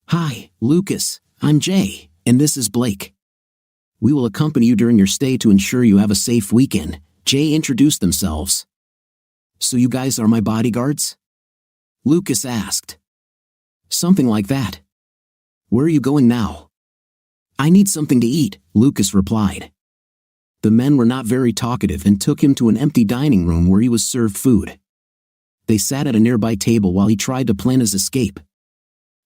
"Hi, Lucas, I'm Jay, and this is Blake. We will accompany you during your stay to ensure you have a safe weekend," Jay introduced themselves. "So you guys are my bodyguards?" Lucas asked. "Something like that. Where are you going now?" "I need something to eat," Lucas replied. The men were not very talkative and took him to an empty dining room where he was served food. They sat at a nearby table while he tried to plan his escape.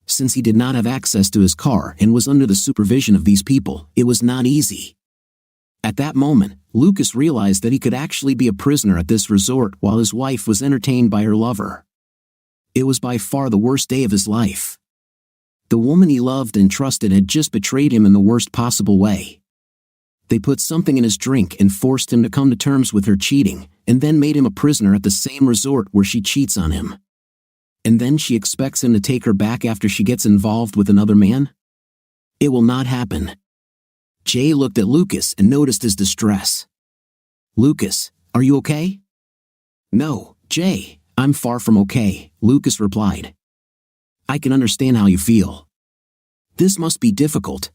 Since he did not have access to his car and was under the supervision of these people, it was not easy. At that moment, Lucas realized that he could actually be a prisoner at this resort while his wife was entertained by her lover. It was by far the worst day of his life. The woman he loved and trusted had just betrayed him in the worst possible way. They put something in his drink and forced him to come to terms with her cheating, and then made him a prisoner at the same resort where she cheats on him. And then she expects him to take her back after she gets involved with another man? It will not happen. Jay looked at Lucas and noticed his distress. "Lucas, are you okay?" "No, Jay, I'm far from okay," Lucas replied. "I can understand how you feel. This must be difficult.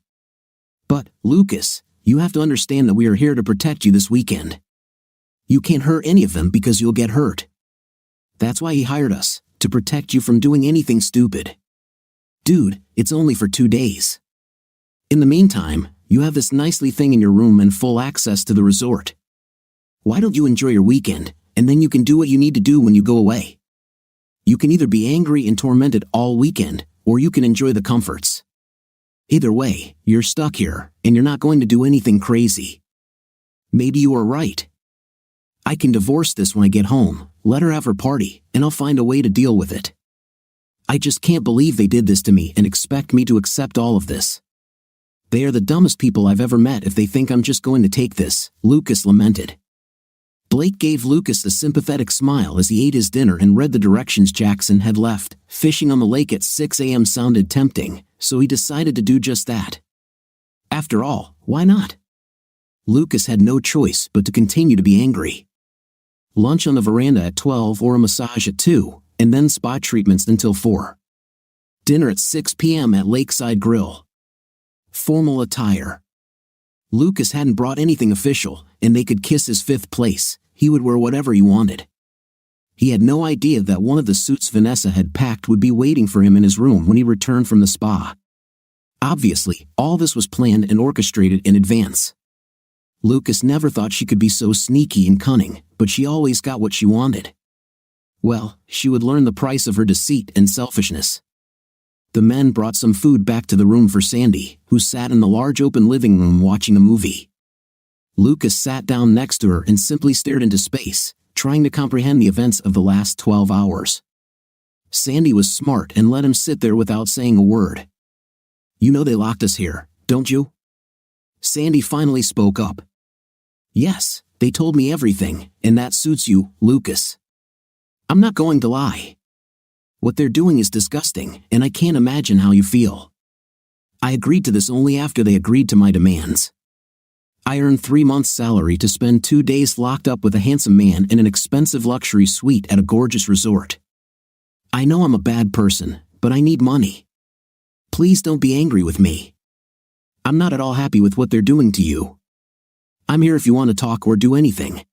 But, Lucas, you have to understand that we are here to protect you this weekend. You can't hurt any of them because you'll get hurt. That's why he hired us, to protect you from doing anything stupid. Dude, it's only for 2 days. In the meantime, you have this nicely thing in your room and full access to the resort. Why don't you enjoy your weekend, and then you can do what you need to do when you go away? You can either be angry and tormented all weekend, or you can enjoy the comforts. Either way, you're stuck here, and you're not going to do anything crazy. Maybe you are right. I can divorce this when I get home, let her have her party, and I'll find a way to deal with it. I just can't believe they did this to me and expect me to accept all of this. They are the dumbest people I've ever met if they think I'm just going to take this," Lucas lamented. Blake gave Lucas a sympathetic smile as he ate his dinner and read the directions Jackson had left. Fishing on the lake at 6 a.m. sounded tempting, so he decided to do just that. After all, why not? Lucas had no choice but to continue to be angry. Lunch on the veranda at 12 or a massage at 2, and then spa treatments until 4. Dinner at 6 p.m. at Lakeside Grill. Formal attire. Lucas hadn't brought anything official, and they could kiss his 5th place. He would wear whatever he wanted. He had no idea that one of the suits Vanessa had packed would be waiting for him in his room when he returned from the spa. Obviously, all this was planned and orchestrated in advance. Lucas never thought she could be so sneaky and cunning, but she always got what she wanted. Well, she would learn the price of her deceit and selfishness. The men brought some food back to the room for Sandy, who sat in the large open living room watching a movie. Lucas sat down next to her and simply stared into space, trying to comprehend the events of the last 12 hours. Sandy was smart and let him sit there without saying a word. "You know they locked us here, don't you?" Sandy finally spoke up. "Yes, they told me everything, and that suits you, Lucas. I'm not going to lie. What they're doing is disgusting, and I can't imagine how you feel. I agreed to this only after they agreed to my demands. I earned 3 months' salary to spend 2 days locked up with a handsome man in an expensive luxury suite at a gorgeous resort. I know I'm a bad person, but I need money. Please don't be angry with me. I'm not at all happy with what they're doing to you. I'm here if you want to talk or do anything.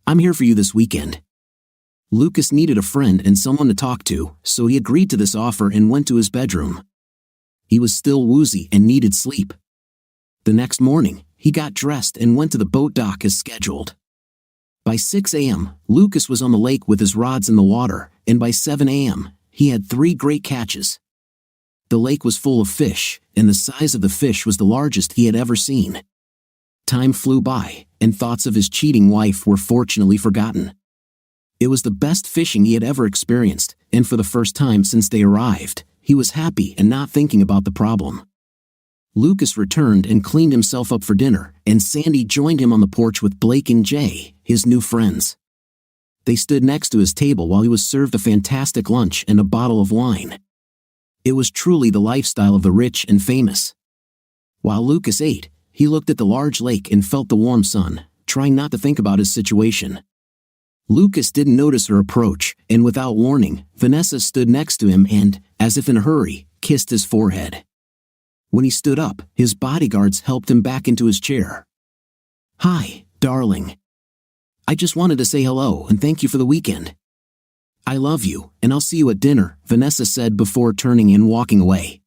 I'm here for you this weekend." Lucas needed a friend and someone to talk to, so he agreed to this offer and went to his bedroom. He was still woozy and needed sleep. The next morning, he got dressed and went to the boat dock as scheduled. By 6 a.m., Lucas was on the lake with his rods in the water, and by 7 a.m., he had 3 great catches. The lake was full of fish, and the size of the fish was the largest he had ever seen. Time flew by, and thoughts of his cheating wife were fortunately forgotten. It was the best fishing he had ever experienced, and for the first time since they arrived, he was happy and not thinking about the problem. Lucas returned and cleaned himself up for dinner, and Sandy joined him on the porch with Blake and Jay, his new friends. They stood next to his table while he was served a fantastic lunch and a bottle of wine. It was truly the lifestyle of the rich and famous. While Lucas ate, he looked at the large lake and felt the warm sun, trying not to think about his situation. Lucas didn't notice her approach, and without warning, Vanessa stood next to him and, as if in a hurry, kissed his forehead. When he stood up, his bodyguards helped him back into his chair. "Hi, darling. I just wanted to say hello and thank you for the weekend. I love you, and I'll see you at dinner," Vanessa said before turning and walking away.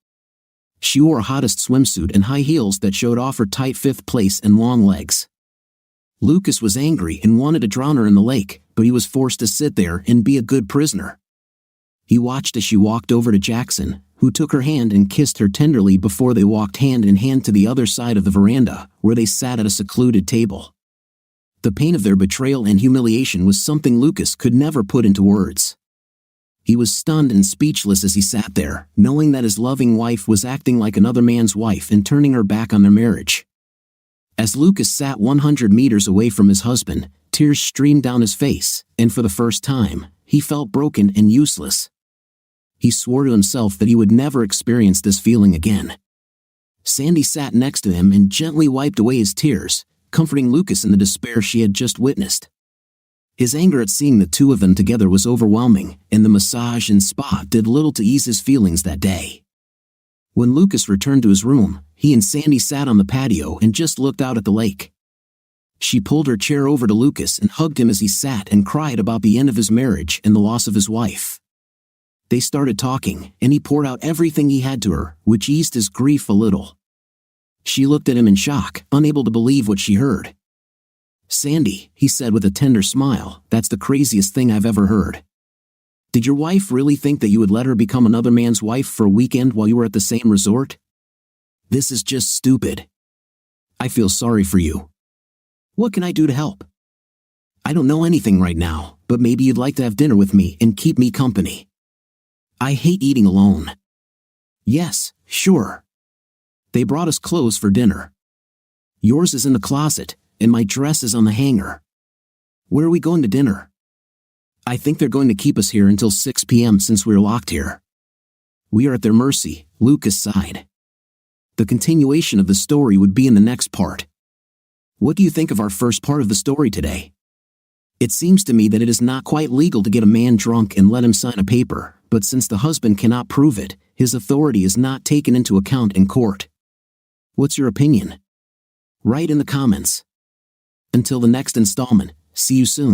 She wore a hottest swimsuit and high heels that showed off her tight fifth place and long legs. Lucas was angry and wanted to drown her in the lake, but he was forced to sit there and be a good prisoner. He watched as she walked over to Jackson, who took her hand and kissed her tenderly before they walked hand in hand to the other side of the veranda, where they sat at a secluded table. The pain of their betrayal and humiliation was something Lucas could never put into words. He was stunned and speechless as he sat there, knowing that his loving wife was acting like another man's wife and turning her back on their marriage. As Lucas sat 100 meters away from his husband, tears streamed down his face, and for the first time, he felt broken and useless. He swore to himself that he would never experience this feeling again. Sandy sat next to him and gently wiped away his tears, comforting Lucas in the despair she had just witnessed. His anger at seeing the two of them together was overwhelming, and the massage and spa did little to ease his feelings that day. When Lucas returned to his room, he and Sandy sat on the patio and just looked out at the lake. She pulled her chair over to Lucas and hugged him as he sat and cried about the end of his marriage and the loss of his wife. They started talking, and he poured out everything he had to her, which eased his grief a little. She looked at him in shock, unable to believe what she heard. "Sandy," he said with a tender smile, "that's the craziest thing I've ever heard. Did your wife really think that you would let her become another man's wife for a weekend while you were at the same resort? This is just stupid. I feel sorry for you. What can I do to help? I don't know anything right now, but maybe you'd like to have dinner with me and keep me company. I hate eating alone." "Yes, sure. They brought us clothes for dinner. Yours is in the closet, and my dress is on the hanger. Where are we going to dinner? I think they're going to keep us here until 6 p.m. since we're locked here." "We are at their mercy," Lucas sighed. The continuation of the story would be in the next part. What do you think of our first part of the story today? It seems to me that it is not quite legal to get a man drunk and let him sign a paper, but since the husband cannot prove it, his authority is not taken into account in court. What's your opinion? Write in the comments. Until the next installment, see you soon.